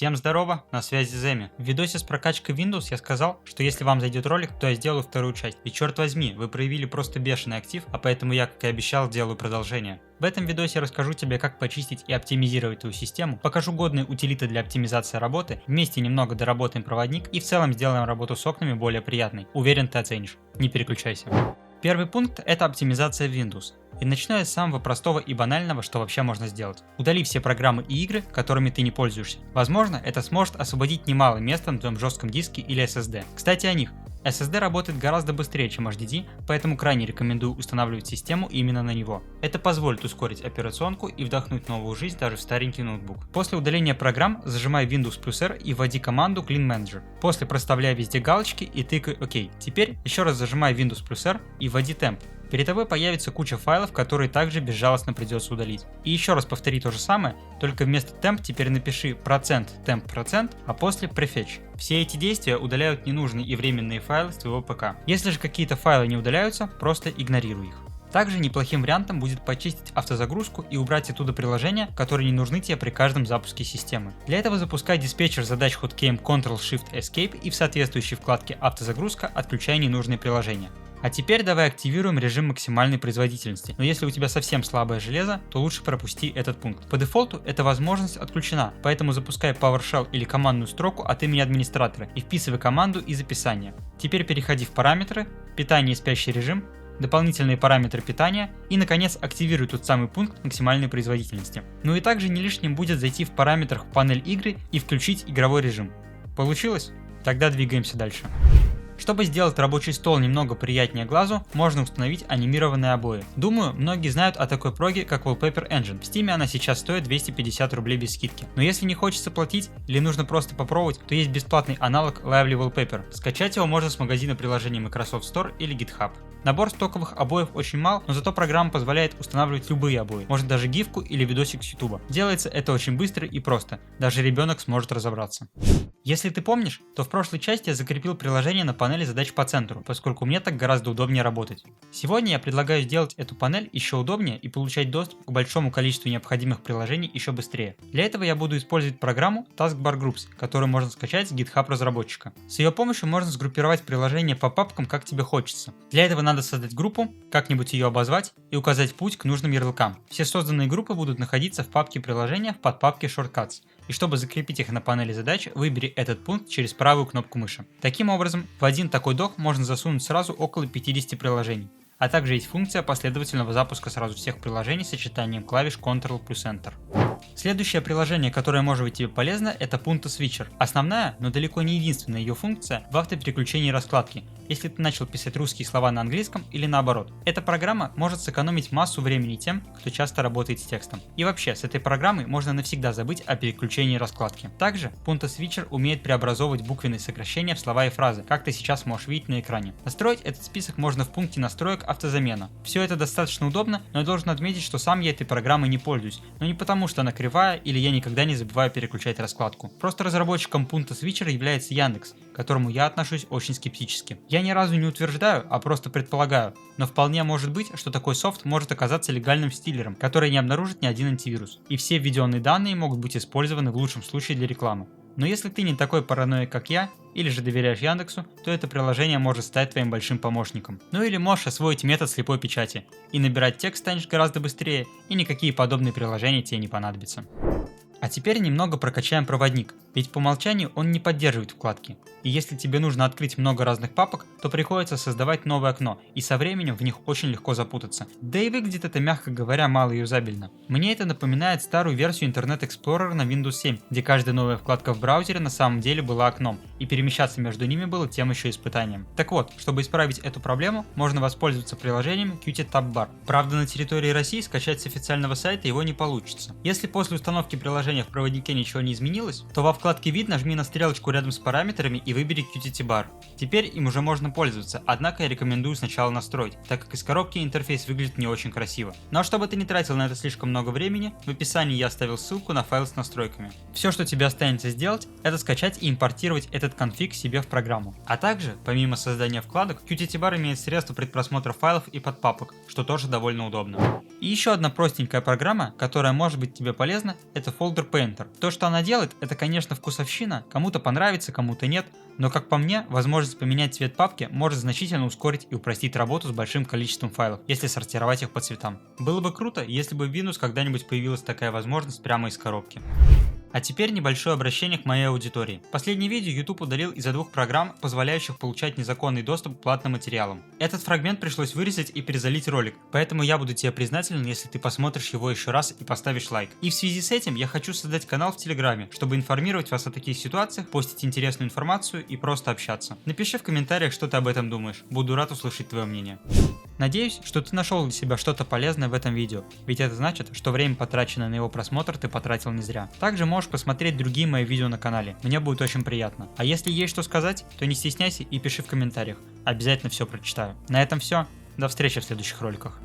Всем здорово, на связи Земи. В видосе с прокачкой Windows я сказал, что если вам зайдет ролик, то я сделаю вторую часть. И черт возьми, вы проявили просто бешеный актив, а поэтому я, как и обещал, делаю продолжение. В этом видосе я расскажу тебе, как почистить и оптимизировать твою систему, покажу годные утилиты для оптимизации работы, вместе немного доработаем проводник и в целом сделаем работу с окнами более приятной. Уверен, ты оценишь. Не переключайся. Первый пункт – это оптимизация Windows. И начну я с самого простого и банального, что вообще можно сделать. Удали все программы и игры, которыми ты не пользуешься. Возможно, это сможет освободить немало места на твоем жестком диске или SSD. Кстати, о них. SSD работает гораздо быстрее, чем HDD, поэтому крайне рекомендую устанавливать систему именно на него. Это позволит ускорить операционку и вдохнуть новую жизнь даже в старенький ноутбук. После удаления программ зажимай Windows плюс R и вводи команду Clean Manager. После проставляй везде галочки и тыкай ОК. Теперь еще раз зажимай Windows плюс R и вводи темп. Перед тобой появится куча файлов, которые также безжалостно придется удалить. И еще раз повтори то же самое, только вместо temp теперь напиши %temp%, а после prefetch. Все эти действия удаляют ненужные и временные файлы с твоего ПК. Если же какие-то файлы не удаляются, просто игнорируй их. Также неплохим вариантом будет почистить автозагрузку и убрать оттуда приложения, которые не нужны тебе при каждом запуске системы. Для этого запускай диспетчер задач хоткеем Ctrl-Shift-Escape и в соответствующей вкладке «Автозагрузка» отключай ненужные приложения. А теперь давай активируем режим максимальной производительности, но если у тебя совсем слабое железо, то лучше пропусти этот пункт. По дефолту эта возможность отключена, поэтому запускай PowerShell или командную строку от имени администратора и вписывай команду из описания. Теперь переходи в параметры, питание и спящий режим, дополнительные параметры питания и, наконец, активируй тот самый пункт максимальной производительности. Ну и также не лишним будет зайти в параметрах в панель игры и включить игровой режим. Получилось? Тогда двигаемся дальше. Чтобы сделать рабочий стол немного приятнее глазу, можно установить анимированные обои. Думаю, многие знают о такой проге, как Wallpaper Engine. В Steam она сейчас стоит 250 рублей без скидки. Но если не хочется платить или нужно просто попробовать, то есть бесплатный аналог Lively Wallpaper. Скачать его можно с магазина приложений Microsoft Store или GitHub. Набор стоковых обоев очень мал, но зато программа позволяет устанавливать любые обои, можно даже гифку или видосик с YouTube. Делается это очень быстро и просто, даже ребенок сможет разобраться. Если ты помнишь, то в прошлой части я закрепил приложение на панели задач по центру, поскольку мне так гораздо удобнее работать. Сегодня я предлагаю сделать эту панель еще удобнее и получать доступ к большому количеству необходимых приложений еще быстрее. Для этого я буду использовать программу Taskbar Groups, которую можно скачать с GitHub разработчика. С ее помощью можно сгруппировать приложения по папкам, как тебе хочется. Для этого надо создать группу, как-нибудь ее обозвать и указать путь к нужным ярлыкам. Все созданные группы будут находиться в папке приложения в подпапке Shortcuts. И чтобы закрепить их на панели задач, выбери этот пункт через правую кнопку мыши. Таким образом, в один такой док можно засунуть сразу около 50 приложений. А также есть функция последовательного запуска сразу всех приложений с сочетанием клавиш Ctrl плюс Enter. Следующее приложение, которое может быть тебе полезно, это Punto Switcher. Основная, но далеко не единственная ее функция в автопереключении раскладки, если ты начал писать русские слова на английском или наоборот. Эта программа может сэкономить массу времени тем, кто часто работает с текстом. И вообще, с этой программой можно навсегда забыть о переключении раскладки. Также Punto Switcher умеет преобразовывать буквенные сокращения в слова и фразы, как ты сейчас можешь видеть на экране. Настроить этот список можно в пункте настроек автозамена. Все это достаточно удобно, но я должен отметить, что сам я этой программой не пользуюсь, но не потому, что она кривая или я никогда не забываю переключать раскладку. Просто разработчиком Punto Switcher является Яндекс, к которому я отношусь очень скептически. Я ни разу не утверждаю, а просто предполагаю, но вполне может быть, что такой софт может оказаться легальным стилером, который не обнаружит ни один антивирус, и все введенные данные могут быть использованы в лучшем случае для рекламы. Но если ты не такой параноик, как я, или же доверяешь Яндексу, то это приложение может стать твоим большим помощником. Ну или можешь освоить метод слепой печати, и набирать текст станешь гораздо быстрее, и никакие подобные приложения тебе не понадобятся. А теперь немного прокачаем проводник, ведь по умолчанию он не поддерживает вкладки. И если тебе нужно открыть много разных папок, то приходится создавать новое окно, и со временем в них очень легко запутаться. Да и выглядит это, мягко говоря, мало юзабельно. Мне это напоминает старую версию Internet Explorer на Windows 7, где каждая новая вкладка в браузере на самом деле была окном, и перемещаться между ними было тем еще испытанием. Так вот, чтобы исправить эту проблему, можно воспользоваться приложением Qt Tab Bar. Правда, на территории России скачать с официального сайта его не получится. Если после установки приложения в проводнике ничего не изменилось, то во вкладке «Вид» нажми на стрелочку рядом с параметрами и выбери Qt Bar. Теперь им уже можно пользоваться, однако я рекомендую сначала настроить, так как из коробки интерфейс выглядит не очень красиво. Ну а чтобы ты не тратил на это слишком много времени, в описании я оставил ссылку на файл с настройками. Все, что тебе останется сделать, это скачать и импортировать этот конфиг себе в программу. А также, помимо создания вкладок, Qt Bar имеет средства предпросмотра файлов и подпапок, что тоже довольно удобно. И еще одна простенькая программа, которая может быть тебе полезна, это Folder Docker Painter. То, что она делает, это, конечно, вкусовщина, кому-то понравится, кому-то нет, но, как по мне, возможность поменять цвет папки может значительно ускорить и упростить работу с большим количеством файлов, если сортировать их по цветам. Было бы круто, если бы в Windows когда-нибудь появилась такая возможность прямо из коробки. А теперь небольшое обращение к моей аудитории. Последнее видео YouTube удалил из-за 2 программ, позволяющих получать незаконный доступ к платным материалам. Этот фрагмент пришлось вырезать и перезалить ролик, поэтому я буду тебе признателен, если ты посмотришь его еще раз и поставишь лайк. И в связи с этим я хочу создать канал в Телеграме, чтобы информировать вас о таких ситуациях, постить интересную информацию и просто общаться. Напиши в комментариях, что ты об этом думаешь, буду рад услышать твое мнение. Надеюсь, что ты нашел для себя что-то полезное в этом видео, ведь это значит, что время, потраченное на его просмотр, ты потратил не зря. Также можешь посмотреть другие мои видео на канале, мне будет очень приятно. А если есть что сказать, то не стесняйся и пиши в комментариях, обязательно все прочитаю. На этом все, до встречи в следующих роликах.